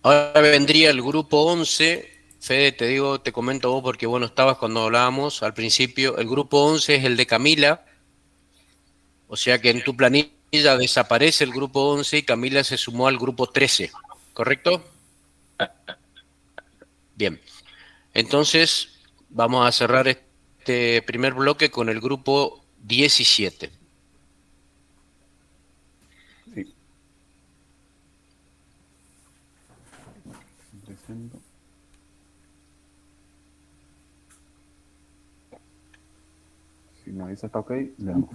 Ahora vendría el grupo 11. Fede, te digo, te comento vos porque vos no estabas cuando hablábamos al principio. El grupo 11 es el de Camila, o sea que en tu planilla desaparece el grupo 11 y Camila se sumó al grupo 13, ¿correcto? Bien, entonces vamos a cerrar este primer bloque con el grupo 17. Sí. Presento. Si me avisa está ok, le damos.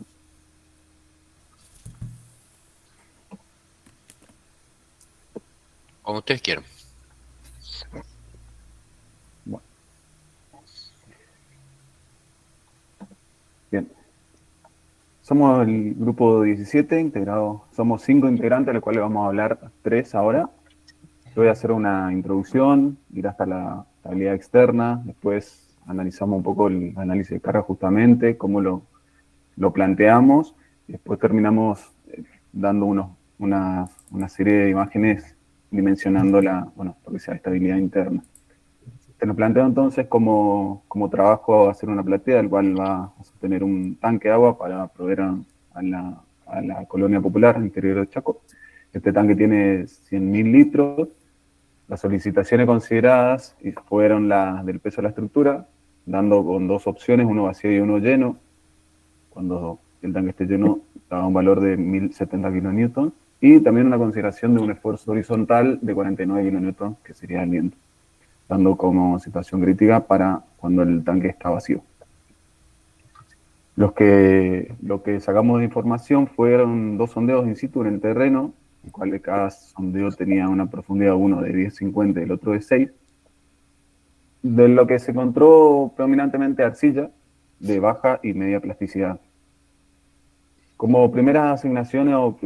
Como ustedes quieran. Bueno, bien. Somos el grupo 17, integrado, somos 5 integrantes, de los cuales vamos a hablar 3 ahora. Yo voy a hacer una introducción, ir hasta la estabilidad externa, después analizamos un poco el análisis de carga justamente, cómo lo planteamos, y después terminamos dando una serie de imágenes dimensionando lo que sea estabilidad interna. Te lo planteo entonces como trabajo hacer una platea, el cual va a sostener un tanque de agua para proveer a la colonia popular interior de Chaco. Este tanque tiene 100.000 litros. Las solicitaciones consideradas fueron las del peso de la estructura, dando con dos opciones, uno vacío y uno lleno. Cuando el tanque esté lleno, daba un valor de 1070 kilonewtons. Y también una consideración de un esfuerzo horizontal de 49 kilonewtons, que sería el viento, dando como situación crítica para cuando el tanque está vacío. Lo que sacamos de información fueron dos sondeos in situ en el terreno, el cual cada sondeo tenía una profundidad, uno de 10,50 y el otro de 6. De lo que se encontró predominantemente arcilla de baja y media plasticidad. Como primeras asignaciones o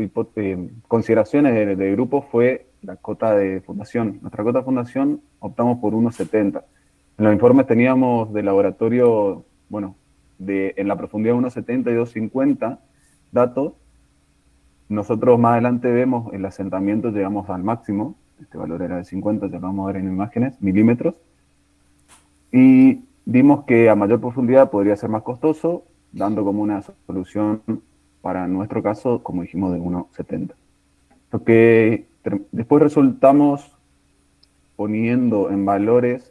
consideraciones de grupo fue la cota de fundación. Nuestra cota de fundación optamos por 1,70. En los informes teníamos de laboratorio, en la profundidad 1,70 y 2,50 datos. Nosotros más adelante vemos el asentamiento, llegamos al máximo, este valor era de 50, ya lo vamos a ver en imágenes, milímetros, y vimos que a mayor profundidad podría ser más costoso, dando como una solución para nuestro caso, como dijimos, de 1,70. Lo que después resultamos poniendo en valores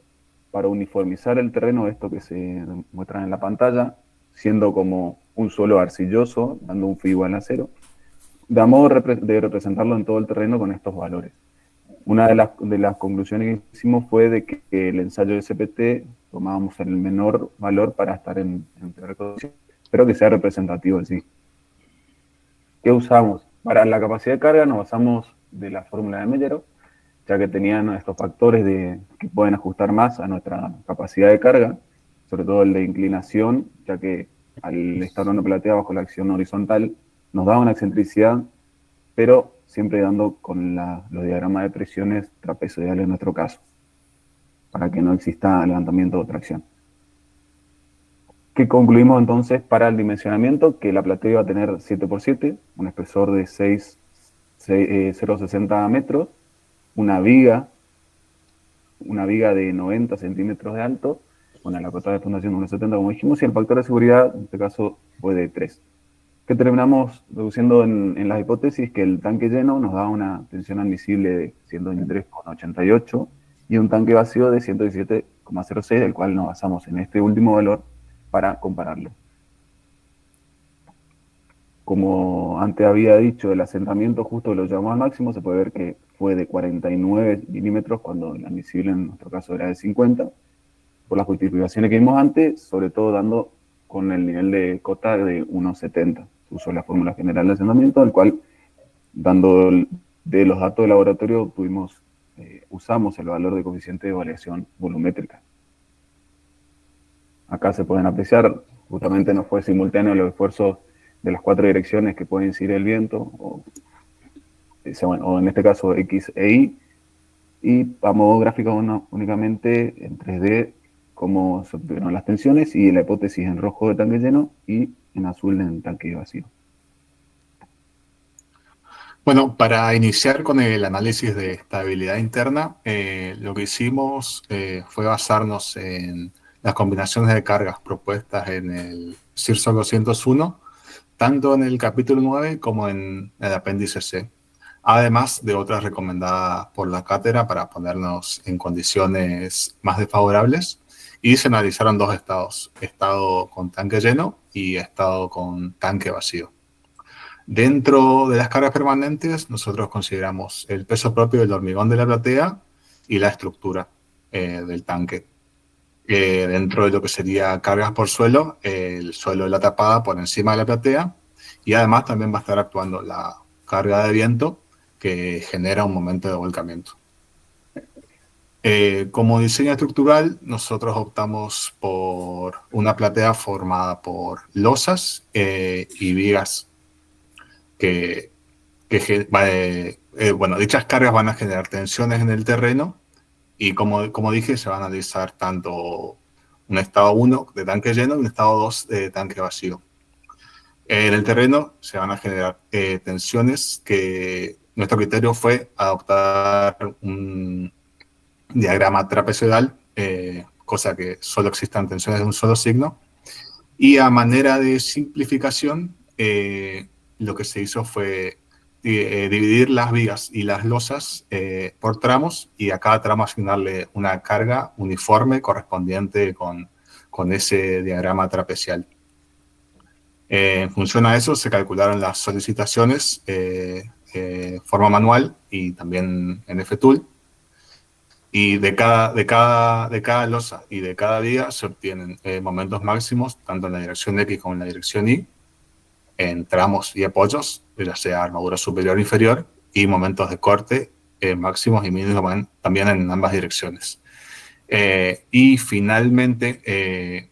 para uniformizar el terreno, esto que se muestra en la pantalla, siendo como un suelo arcilloso, dando un phi igual a 0, de modo de representarlo en todo el terreno con estos valores. Una de las conclusiones que hicimos fue de que el ensayo de SPT tomábamos el menor valor para estar en peor condición, pero que sea representativo en sí. ¿Qué usamos? Para la capacidad de carga nos basamos de la fórmula de Mellero, ya que tenían estos factores que pueden ajustar más a nuestra capacidad de carga, sobre todo el de inclinación, ya que al estar en una platea bajo la acción horizontal nos da una excentricidad, pero siempre dando con los diagramas de presiones trapezoidales en nuestro caso, para que no exista levantamiento o tracción. ¿Qué concluimos entonces para el dimensionamiento? Que la platea iba a tener 7x7, un espesor de 0,60 metros, una viga de 90 centímetros de alto, con la cota de fundación de 1,70 como dijimos, y el factor de seguridad en este caso fue de 3. Que terminamos reduciendo en las hipótesis que el tanque lleno nos da una tensión admisible de 123,88 y un tanque vacío de 117,06, del cual nos basamos en este último valor para compararlo. Como antes había dicho, el asentamiento justo lo llevamos al máximo, se puede ver que fue de 49 milímetros cuando el admisible en nuestro caso era de 50, por las justificaciones que vimos antes, sobre todo dando con el nivel de cota de 1,70. Se usó la fórmula general de asentamiento, al cual, dando de los datos de laboratorio, usamos el valor de coeficiente de variación volumétrica. Acá se pueden apreciar, justamente no fue simultáneo los esfuerzos de las 4 direcciones que puede incidir el viento, o en este caso X e Y, y a modo gráfico únicamente en 3D cómo se obtuvieron las tensiones y la hipótesis en rojo de tanque lleno y en azul en tanque vacío. Bueno, para iniciar con el análisis de estabilidad interna, lo que hicimos fue basarnos en las combinaciones de cargas propuestas en el CIRSO 201, tanto en el capítulo 9 como en el apéndice C, además de otras recomendadas por la cátedra para ponernos en condiciones más desfavorables. Y se analizaron dos estados, estado con tanque lleno y estado con tanque vacío. Dentro de las cargas permanentes, nosotros consideramos el peso propio del hormigón de la platea y la estructura del tanque. Dentro de lo que sería cargas por suelo, el suelo de la tapada por encima de la platea, y además también va a estar actuando la carga de viento que genera un momento de volcamiento. Como diseño estructural, nosotros optamos por una platea formada por losas y vigas bueno, dichas cargas van a generar tensiones en el terreno y como dije, se va a analizar tanto un estado 1 de tanque lleno y un estado 2 de tanque vacío. En el terreno se van a generar tensiones que nuestro criterio fue adoptar un diagrama trapezoidal, cosa que solo existan tensiones de un solo signo. Y a manera de simplificación, lo que se hizo fue dividir las vigas y las losas por tramos y a cada tramo asignarle una carga uniforme correspondiente con ese diagrama trapezial. En función a eso se calcularon las solicitaciones de forma manual y también en FTool. Y de cada losa y de cada viga se obtienen momentos máximos, tanto en la dirección X como en la dirección Y, en tramos y apoyos, ya sea armadura superior o inferior, y momentos de corte máximos y mínimos también en ambas direcciones. Y finalmente,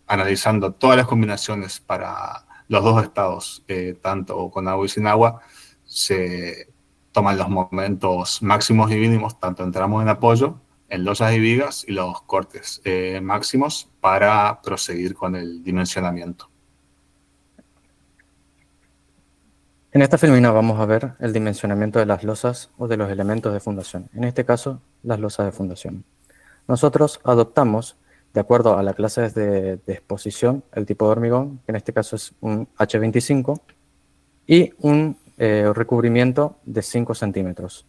analizando todas las combinaciones para los dos estados, tanto con agua y sin agua, se toman los momentos máximos y mínimos, tanto en tramos en apoyo, en losas y vigas, y los cortes máximos para proseguir con el dimensionamiento. En esta filmina vamos a ver el dimensionamiento de las losas o de los elementos de fundación, en este caso, las losas de fundación. Nosotros adoptamos, de acuerdo a la clase de exposición, el tipo de hormigón, que en este caso es un H25, y un recubrimiento de 5 centímetros.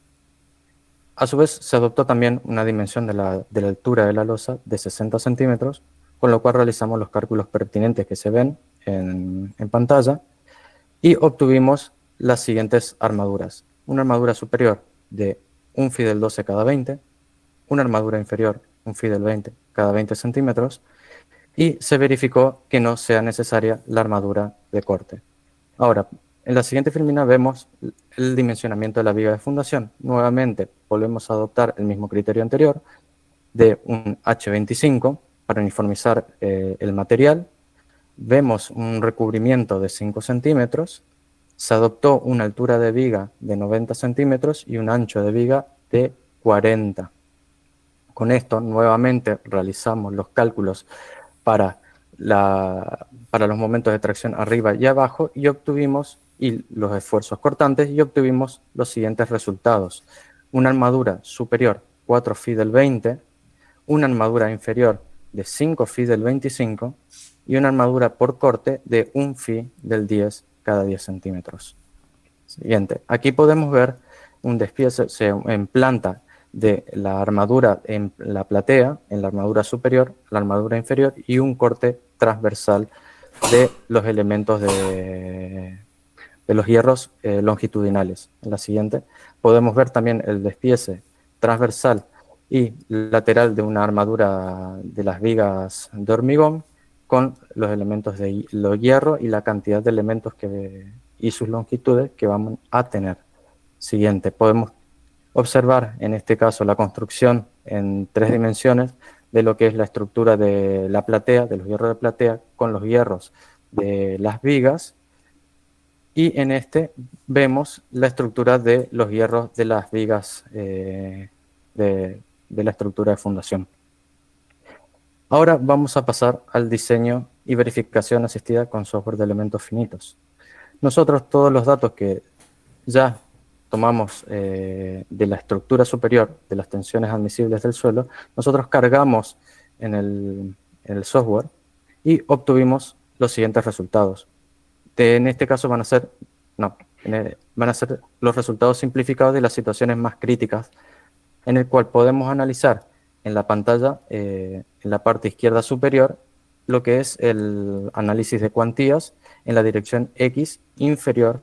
A su vez, se adoptó también una dimensión de la altura de la losa de 60 centímetros, con lo cual realizamos los cálculos pertinentes que se ven en pantalla y obtuvimos las siguientes armaduras. Una armadura superior de un Fidel 12 cada 20, una armadura inferior, un Fidel 20 cada 20 centímetros, y se verificó que no sea necesaria la armadura de corte. Ahora, en la siguiente filmina vemos el dimensionamiento de la viga de fundación. Nuevamente, volvemos a adoptar el mismo criterio anterior de un H25 para uniformizar el material. Vemos un recubrimiento de 5 centímetros. Se adoptó una altura de viga de 90 centímetros y un ancho de viga de 40. Con esto, nuevamente, realizamos los cálculos para los momentos de tracción arriba y abajo y obtuvimos los esfuerzos cortantes y obtuvimos los siguientes resultados. Una armadura superior 4 Fidel 20, una armadura inferior de 5 Fidel 25 y una armadura por corte de 1 Fi del 10 cada 10 centímetros. Siguiente. Aquí podemos ver un despiece en planta de la armadura en la platea, en la armadura superior, la armadura inferior y un corte transversal de los elementos de los hierros longitudinales. En la siguiente podemos ver también el despiece transversal y lateral de una armadura de las vigas de hormigón con los elementos de los hierro y la cantidad de elementos y sus longitudes que vamos a tener. Siguiente, podemos observar en este caso la construcción en 3 dimensiones de lo que es la estructura de la platea, de los hierros de platea, con los hierros de las vigas, y en este vemos la estructura de los hierros de las vigas de la estructura de fundación. Ahora vamos a pasar al diseño y verificación asistida con software de elementos finitos. Nosotros todos los datos que ya tomamos de la estructura superior de las tensiones admisibles del suelo, nosotros cargamos en el software y obtuvimos los siguientes resultados. En este caso van a ser los resultados simplificados de las situaciones más críticas, en el cual podemos analizar en la pantalla, en la parte izquierda superior, lo que es el análisis de cuantías en la dirección X inferior.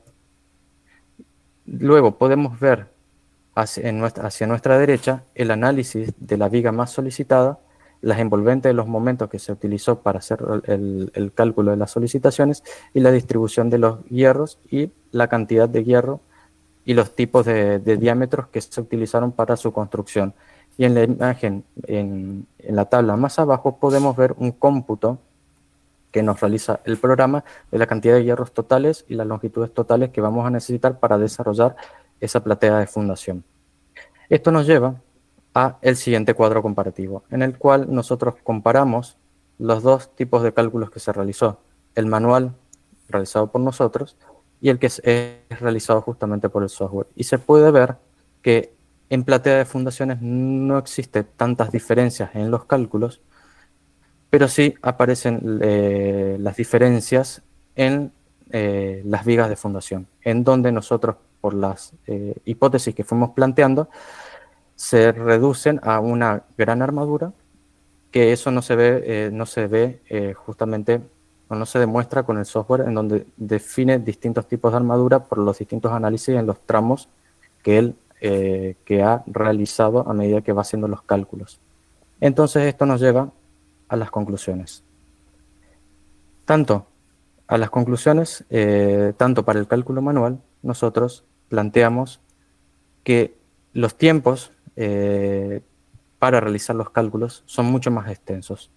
Luego podemos ver hacia nuestra derecha el análisis de la viga más solicitada, las envolventes de los momentos que se utilizó para hacer el cálculo de las solicitaciones y la distribución de los hierros y la cantidad de hierro y los tipos de diámetros que se utilizaron para su construcción. Y en la imagen, en la tabla más abajo, podemos ver un cómputo que nos realiza el programa de la cantidad de hierros totales y las longitudes totales que vamos a necesitar para desarrollar esa platea de fundación. Esto nos lleva a el siguiente cuadro comparativo, en el cual nosotros comparamos los dos tipos de cálculos que se realizó, el manual realizado por nosotros y el que es realizado justamente por el software. Y se puede ver que en platea de fundaciones no existe tantas diferencias en los cálculos, pero sí aparecen las diferencias en las vigas de fundación, en donde nosotros, por las hipótesis que fuimos planteando, se reducen a una gran armadura, que eso no se ve justamente, o no se demuestra con el software, en donde define distintos tipos de armadura por los distintos análisis en los tramos que él que ha realizado a medida que va haciendo los cálculos. Entonces esto nos lleva a las conclusiones. Tanto para el cálculo manual, nosotros planteamos que los tiempos para realizar los cálculos son mucho más extensos.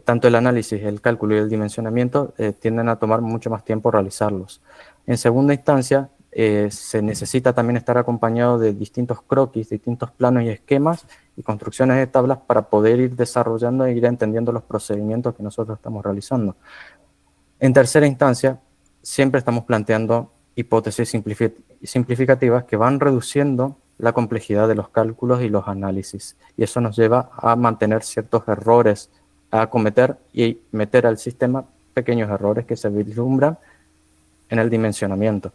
Tanto el análisis, el cálculo y el dimensionamiento tienden a tomar mucho más tiempo realizarlos. En segunda instancia, se necesita también estar acompañado de distintos croquis, distintos planos y esquemas y construcciones de tablas para poder ir desarrollando e ir entendiendo los procedimientos que nosotros estamos realizando. En tercera instancia, siempre estamos planteando hipótesis simplificativas que van reduciendo la complejidad de los cálculos y los análisis. Y eso nos lleva a mantener ciertos errores, a cometer y meter al sistema pequeños errores que se vislumbran en el dimensionamiento.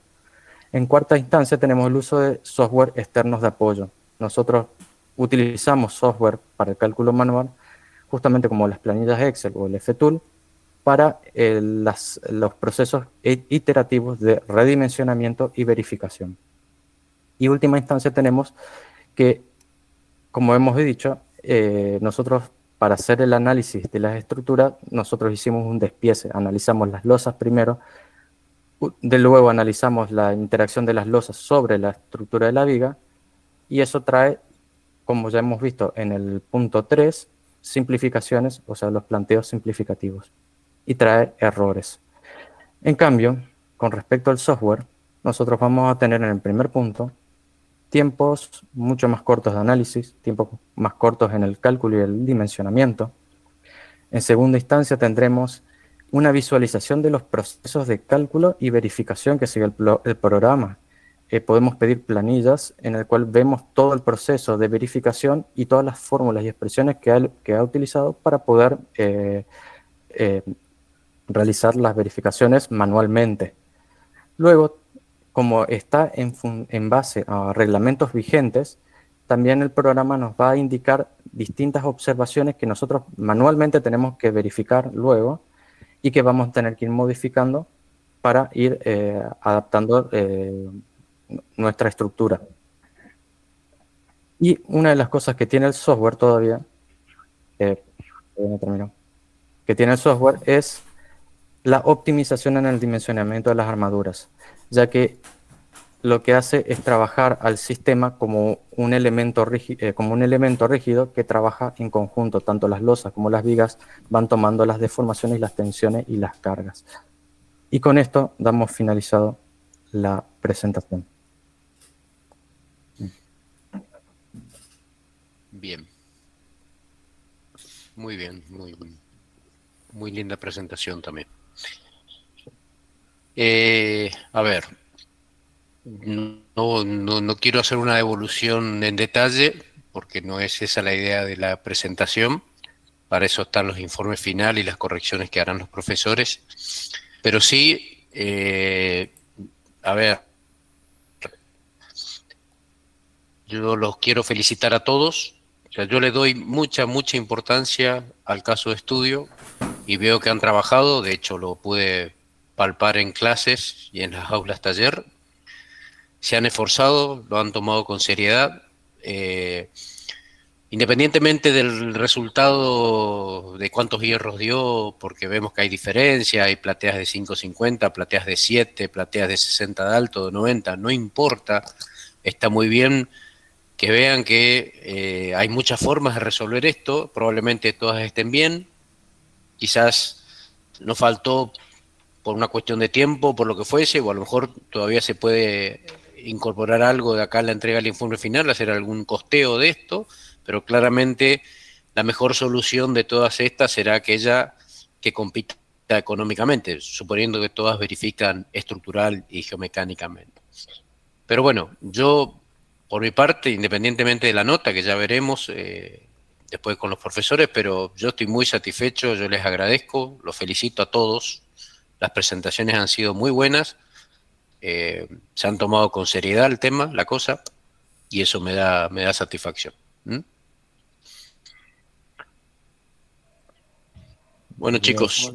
En cuarta instancia tenemos el uso de software externos de apoyo. Nosotros utilizamos software para el cálculo manual, justamente como las planillas Excel o el FTool, para los procesos iterativos de redimensionamiento y verificación. Y última instancia tenemos que, como hemos dicho, nosotros para hacer el análisis de las estructuras, nosotros hicimos un despiece, analizamos las losas primero, de luego analizamos la interacción de las losas sobre la estructura de la viga, y eso trae, como ya hemos visto en el punto 3, simplificaciones, o sea, los planteos simplificativos, y trae errores. En cambio, con respecto al software, nosotros vamos a tener en el primer punto tiempos mucho más cortos de análisis, tiempos más cortos en el cálculo y el dimensionamiento. En segunda instancia tendremos una visualización de los procesos de cálculo y verificación que sigue el programa. Podemos pedir planillas en el cual vemos todo el proceso de verificación y todas las fórmulas y expresiones que ha utilizado para poder realizar las verificaciones manualmente. Luego, como está en base a reglamentos vigentes, también el programa nos va a indicar distintas observaciones que nosotros manualmente tenemos que verificar luego y que vamos a tener que ir modificando para ir adaptando nuestra estructura. Y una de las cosas que tiene el software todavía, que tiene el software es la optimización en el dimensionamiento de las armaduras, ya que lo que hace es trabajar al sistema como un elemento rígido que trabaja en conjunto. Tanto las losas como las vigas van tomando las deformaciones, las tensiones y las cargas. Y con esto damos finalizado la presentación. Bien. Muy bien, muy linda presentación también. A ver, no quiero hacer una devolución en detalle, porque no es esa la idea de la presentación. Para eso están los informes finales y las correcciones que harán los profesores. Pero sí, a ver, yo los quiero felicitar a todos. O sea, yo le doy mucha importancia al caso de estudio y veo que han trabajado. De hecho, lo pude palpar en clases y en las aulas taller. Se han esforzado, lo han tomado con seriedad. Independientemente del resultado de cuántos hierros dio, porque vemos que hay diferencia, hay plateas de 5.50, plateas de 7, plateas de 60 de alto, de 90, no importa, está muy bien que vean que hay muchas formas de resolver esto, probablemente todas estén bien, quizás nos faltó por una cuestión de tiempo, por lo que fuese, o a lo mejor todavía se puede incorporar algo de acá a la entrega del informe final, hacer algún costeo de esto, pero claramente la mejor solución de todas estas será aquella que compita económicamente, suponiendo que todas verifican estructural y geomecánicamente. Pero bueno, yo, por mi parte, independientemente de la nota, que ya veremos después con los profesores, pero yo estoy muy satisfecho, yo les agradezco, los felicito a todos, las presentaciones han sido muy buenas, se han tomado con seriedad el tema, la cosa, y eso me da satisfacción. ¿Mm? Bueno, chicos,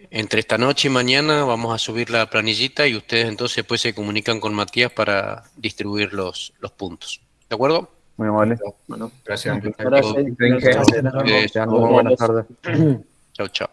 entre esta noche y mañana vamos a subir la planillita y ustedes entonces después se comunican con Matías para distribuir los puntos. ¿De acuerdo? Muy amable. Bueno, gracias. Gracias. Muy buenas tardes. Chau, chau.